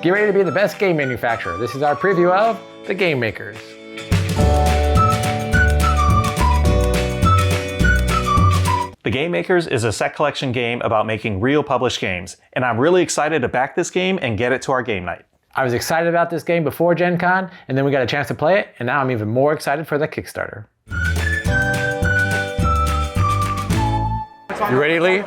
Get ready to be the best game manufacturer. This is our preview of The Game Makers. The Game Makers is a set collection game about making real published games, and I'm really excited to back this game and get it to our game night. I was excited about this game before Gen Con, and then we got a chance to play it, and now I'm even more excited for the Kickstarter. You ready, Lee?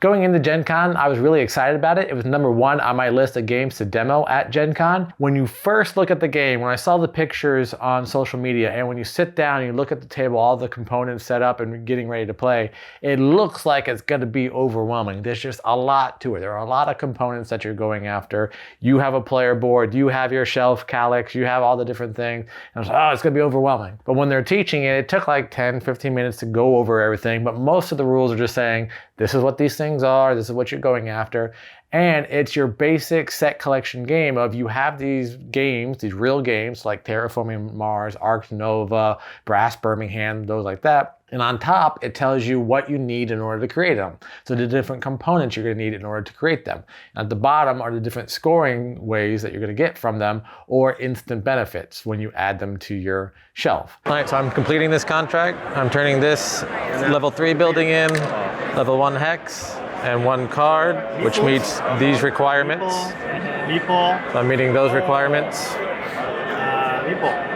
Going into Gen Con, I was really excited about it. It was number one on my list of games to demo at Gen Con. When you first look at the game, when I saw the pictures on social media, and when you sit down and you look at the table, all the components set up and getting ready to play, it looks like it's gonna be overwhelming. There's just a lot to it. There are a lot of components that you're going after. You have a player board, you have your shelf calyx, you have all the different things. And I was like, oh, it's gonna be overwhelming. But when they're teaching it, it took like 10, 15 minutes to go over everything, but most of the rules are just saying, this is what these things are, this is what you're going after. And it's your basic set collection game of you have these games, these real games like Terraforming Mars, Arc Nova, Brass Birmingham, those like that. And on top, it tells you what you need in order to create them. So the different components you're gonna need in order to create them. At the bottom are the different scoring ways that you're gonna get from them or instant benefits when you add them to your shelf. All right, so I'm completing this contract. I'm turning this level 3 building in, level 1 hex, and 1 card, which meets these requirements. Meeple. So I'm meeting those requirements. Meeple.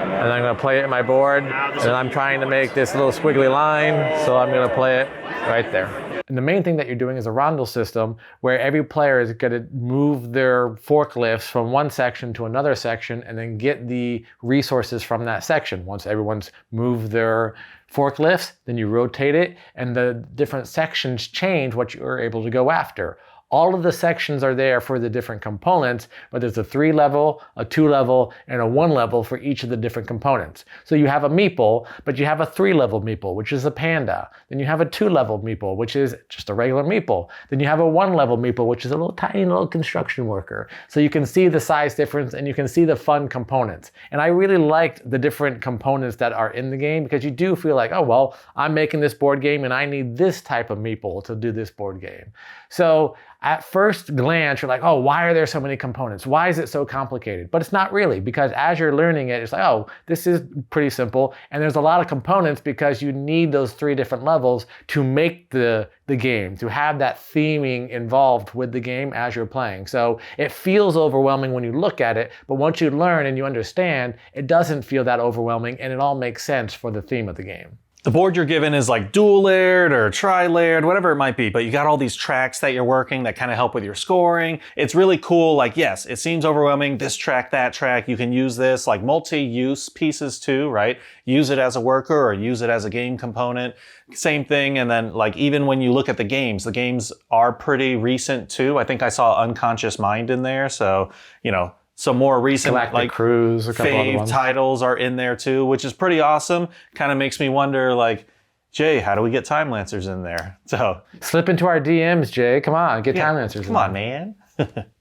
And I'm gonna play it in my board, and I'm trying to make this little squiggly line, so I'm gonna play it right there. And the main thing that you're doing is a rondel system where every player is gonna move their forklifts from one section to another section and then get the resources from that section. Once everyone's moved their forklifts, then you rotate it, and the different sections change what you're able to go after. All of the sections are there for the different components, but there's a 3 level, a 2 level, and a 1 level for each of the different components. So you have a meeple, but you have a 3 level meeple, which is a panda. Then you have a 2 level meeple, which is just a regular meeple. Then you have a 1 level meeple, which is a little tiny little construction worker. So you can see the size difference and you can see the fun components. And I really liked the different components that are in the game because you do feel like, oh, well, I'm making this board game and I need this type of meeple to do this board game. So at first glance, you're like, oh, why are there so many components? Why is it so complicated? But it's not really, because as you're learning it, it's like, oh, this is pretty simple. And there's a lot of components because you need those 3 different levels to make the game, to have that theming involved with the game as you're playing. So it feels overwhelming when you look at it, but once you learn and you understand, it doesn't feel that overwhelming and it all makes sense for the theme of the game. The board you're given is like dual layered or tri-layered, whatever it might be, but you got all these tracks that you're working that kind of help with your scoring. It's really cool. Like, yes, it seems overwhelming. This track, that track, you can use this like multi-use pieces too, right? Use it as a worker or use it as a game component. Same thing. And then like, even when you look at the games are pretty recent too. I think I saw Unconscious Mind in there. So, you know, some more recent like Cruise, a couple fave titles are in there too, which is pretty awesome. Kind of makes me wonder, like, Jay, how do we get Time Lancers in there? So slip into our DMs, Jay. Come on, get Time Lancers. Come on, man.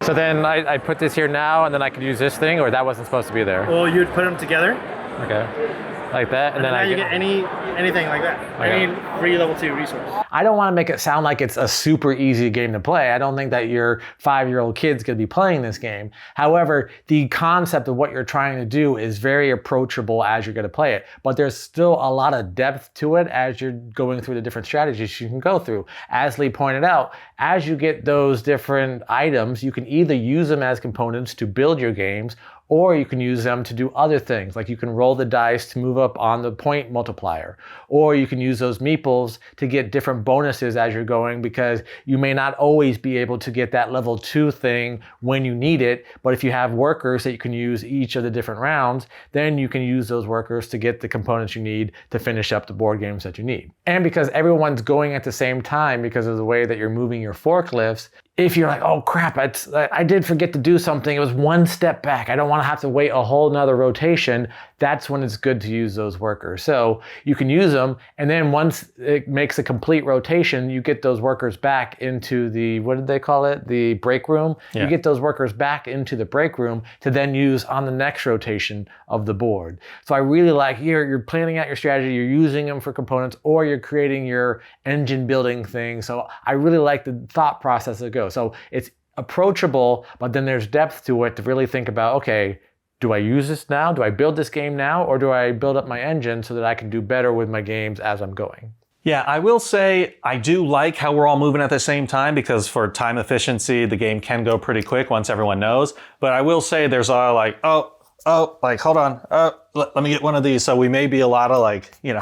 So then I put this here now, and then I could use this thing, or that wasn't supposed to be there. Well, you'd put them together. Okay. Like that, and then you get anything like that. Okay. Any free level 2 resource. I don't want to make it sound like it's a super easy game to play. I don't think that your 5-year-old kid's going to be playing this game. However, the concept of what you're trying to do is very approachable as you're going to play it. But there's still a lot of depth to it as you're going through the different strategies you can go through. As Lee pointed out, as you get those different items, you can either use them as components to build your games, or you can use them to do other things, like you can roll the dice to move up on the point multiplier, or you can use those meeples to get different bonuses as you're going, because you may not always be able to get that level 2 thing when you need it, but if you have workers that you can use each of the different rounds, then you can use those workers to get the components you need to finish up the board games that you need. And because everyone's going at the same time because of the way that you're moving your forklifts, if you're like, oh crap, I did forget to do something, it was 1 step back, I don't want to have to wait a whole nother rotation, that's when it's good to use those workers. So you can use them, and then once it makes a complete rotation, you get those workers back into the, what did they call it? The break room. Yeah. You get those workers back into the break room to then use on the next rotation of the board. So I really like here, you're planning out your strategy, you're using them for components, or you're creating your engine building thing. So I really like the thought process that goes. So it's approachable, but then there's depth to it to really think about, okay, do I use this now? Do I build this game now? Or do I build up my engine so that I can do better with my games as I'm going? Yeah, I will say I do like how we're all moving at the same time, because for time efficiency, the game can go pretty quick once everyone knows. But I will say there's all like, like, hold on, let me get one of these. So we may be a lot of like, get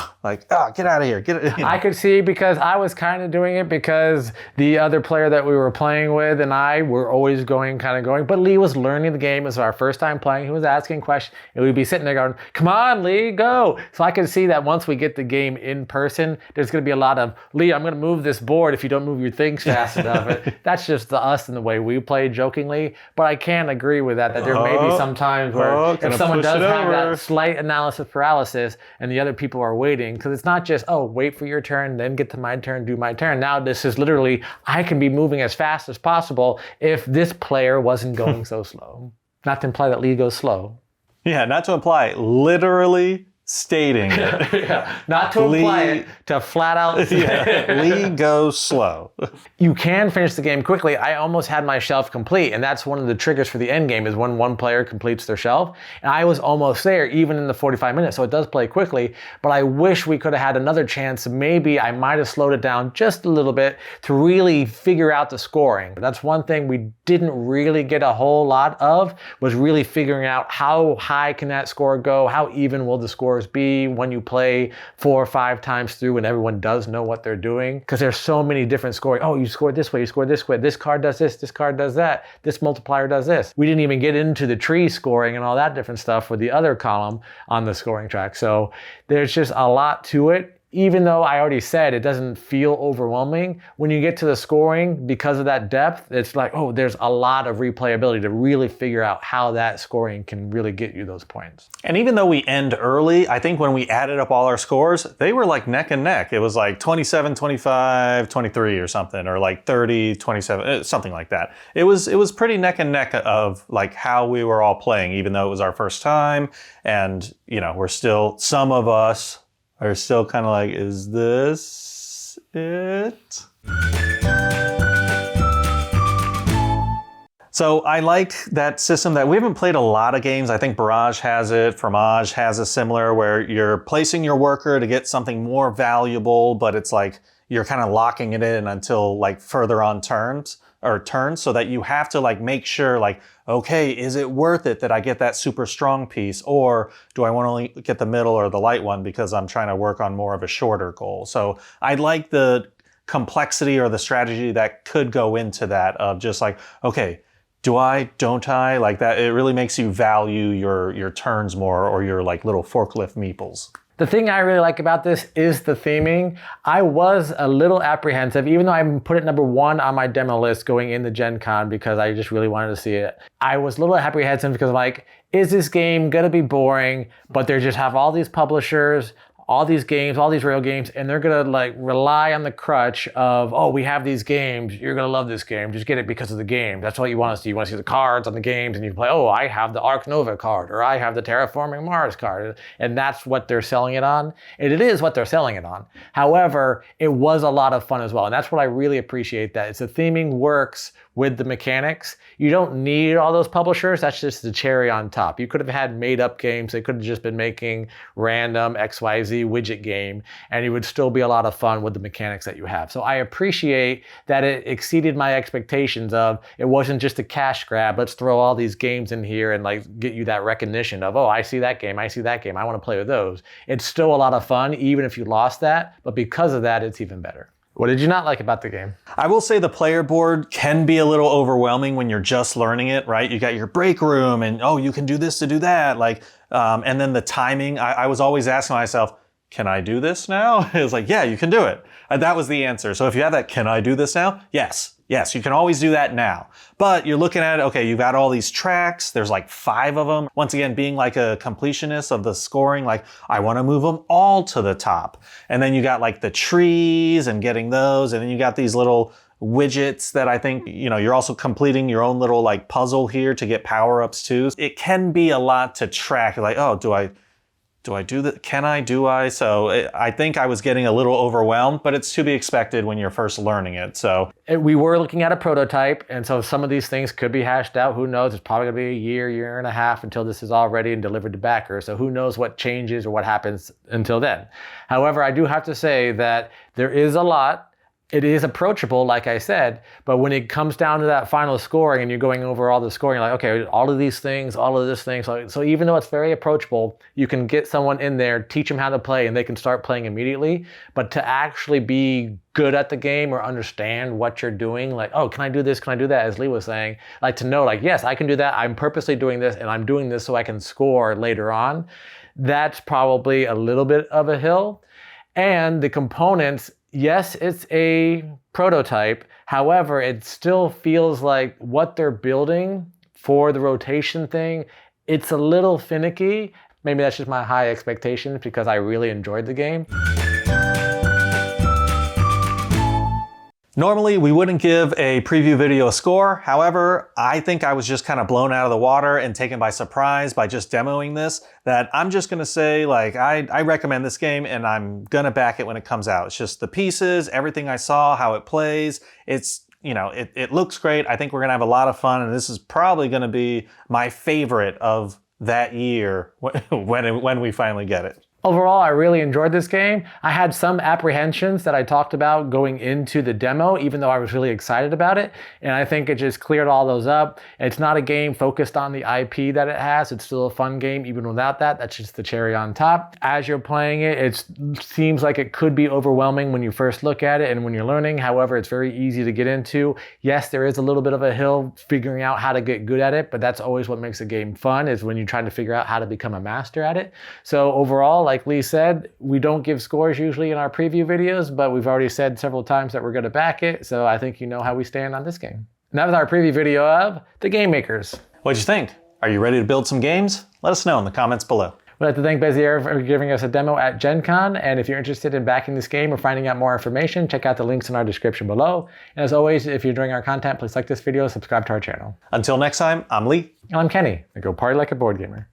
out of here. Get it. I could see, because I was kind of doing it because the other player that we were playing with and I were always going. But Lee was learning the game. It was our first time playing. He was asking questions and we'd be sitting there going, come on, Lee, go. So I could see that once we get the game in person, there's going to be a lot of, Lee, I'm going to move this board if you don't move your things fast enough. That's just us and the way we play, jokingly. But I can agree with that there may be some times where if someone does have that slight analysis paralysis and the other people are waiting, because it's not just, wait for your turn, then get to my turn, do my turn. Now this is literally, I can be moving as fast as possible if this player wasn't going so slow. Not to imply that Lee goes slow. Yeah, not to imply, literally stating it. Yeah, not to imply it, to flat out say Lee goes slow. You can finish the game quickly. I almost had my shelf complete, and that's one of the triggers for the end game, is when one player completes their shelf. And I was almost there, even in the 45 minutes, so it does play quickly, but I wish we could have had another chance. Maybe I might have slowed it down just a little bit to really figure out the scoring. That's one thing we didn't really get a whole lot of, was really figuring out how high can that score go, how even will the scores be when you play 4 or 5 times through and everyone does know what they're doing. Because there's so many different scoring. Oh, you scored this way, you scored this way, this card does this card does that, this multiplier does this. We didn't even get into the tree scoring and all that different stuff with the other column on the scoring track. So there's just a lot to it. Even though I already said it doesn't feel overwhelming, when you get to the scoring, because of that depth, it's like, there's a lot of replayability to really figure out how that scoring can really get you those points. And even though we end early, I think when we added up all our scores, they were like neck and neck. It was like 27, 25, 23 or something, or like 30, 27, something like that. It was pretty neck and neck of like how we were all playing, even though it was our first time. And, we're still, some of us are still kind of like, is this it? So I like that system that we haven't played a lot of games. I think Barrage has it, Fromage has a similar, where you're placing your worker to get something more valuable, but it's like you're kind of locking it in until like further on turns, so that you have to like make sure like, okay, is it worth it that I get that super strong piece, or do I want to only get the middle or the light one because I'm trying to work on more of a shorter goal? So I like the complexity or the strategy that could go into that, of just like, okay, do I, don't I? Like that, it really makes you value your turns more, or your like little forklift meeples. The thing I really like about this is the theming. I was a little apprehensive, even though I put it number 1 on my demo list going into Gen Con, because I just really wanted to see it. I was a little apprehensive because I'm like, is this game gonna be boring? But they just have all these publishers, all these games, all these rail games, and they're gonna like rely on the crutch of, we have these games, you're gonna love this game, just get it because of the game. That's what you want to see. You want to see the cards on the games, and you play, I have the Arc Nova card, or I have the Terraforming Mars card, and that's what they're selling it on. And it is what they're selling it on. However, it was a lot of fun as well, and that's what I really appreciate, that it's the theming works with the mechanics. You don't need all those publishers. That's just the cherry on top. You could have had made up games. They could have just been making random XYZ widget game, and it would still be a lot of fun with the mechanics that you have. So I appreciate that it exceeded my expectations of, it wasn't just a cash grab. Let's throw all these games in here and like get you that recognition of, I see that game, I see that game, I want to play with those. It's still a lot of fun, even if you lost that, but because of that, it's even better. What did you not like about the game? I will say the player board can be a little overwhelming when you're just learning it, right? You got your break room and, you can do this to do that. Like, and then the timing, I was always asking myself, can I do this now? It's like, yeah, you can do it. That was the answer. So if you have that, can I do this now? Yes, you can always do that now. But you're looking at it, okay, you've got all these tracks. There's like 5 of them. Once again, being like a completionist of the scoring, like I want to move them all to the top. And then you got like the trees and getting those. And then you got these little widgets that I think, you're also completing your own little like puzzle here to get power-ups too. It can be a lot to track. Like, do do I do that? Can I? Do I? So I think I was getting a little overwhelmed, but it's to be expected when you're first learning it. So we were looking at a prototype, and so some of these things could be hashed out. Who knows? It's probably gonna be a year and a half until this is all ready and delivered to backers. So who knows what changes or what happens until then. However, I do have to say that there is a lot. It is approachable, like I said, but when it comes down to that final scoring and you're going over all the scoring, you're like, okay, all of these things, all of this thing. So even though it's very approachable, you can get someone in there, teach them how to play, and they can start playing immediately. But to actually be good at the game or understand what you're doing, like, oh, can I do this? Can I do that? As Lee was saying, like to know, like, yes, I can do that. I'm purposely doing this, and I'm doing this so I can score later on. That's probably a little bit of a hill. And the components, yes, it's a prototype. However, it still feels like what they're building for the rotation thing, it's a little finicky. Maybe that's just my high expectations because I really enjoyed the game. normally we wouldn't give a preview video a score. However, I think I was just kind of blown out of the water and taken by surprise by just demoing this, that I'm just gonna say, like, I recommend this game and I'm gonna back it when it comes out. It's just the pieces, everything I saw, how it plays. It's, you know, it looks great. I think we're gonna have a lot of fun, and this is probably gonna be my favorite of that year when we finally get it. Overall, I really enjoyed this game. I had some apprehensions that I talked about going into the demo, even though I was really excited about it. And I think it just cleared all those up. It's not a game focused on the IP that it has. It's still a fun game, even without that. That's just the cherry on top. As you're playing it, it seems like it could be overwhelming when you first look at it and when you're learning. However, it's very easy to get into. Yes, there is a little bit of a hill figuring out how to get good at it, but that's always what makes a game fun, is when you're trying to figure out how to become a master at it. So overall, like Lee said, we don't give scores usually in our preview videos, but we've already said several times that we're going to back it, so I think you know how we stand on this game. And that was our preview video of The Game Makers. What'd you think? Are you ready to build some games? Let us know in the comments below. We'd like to thank Bézier for giving us a demo at Gen Con, and if you're interested in backing this game or finding out more information, check out the links in our description below. And as always, if you're enjoying our content, please like this video, subscribe to our channel. Until next time, I'm Lee. And I'm Kenny, and go party like a board gamer.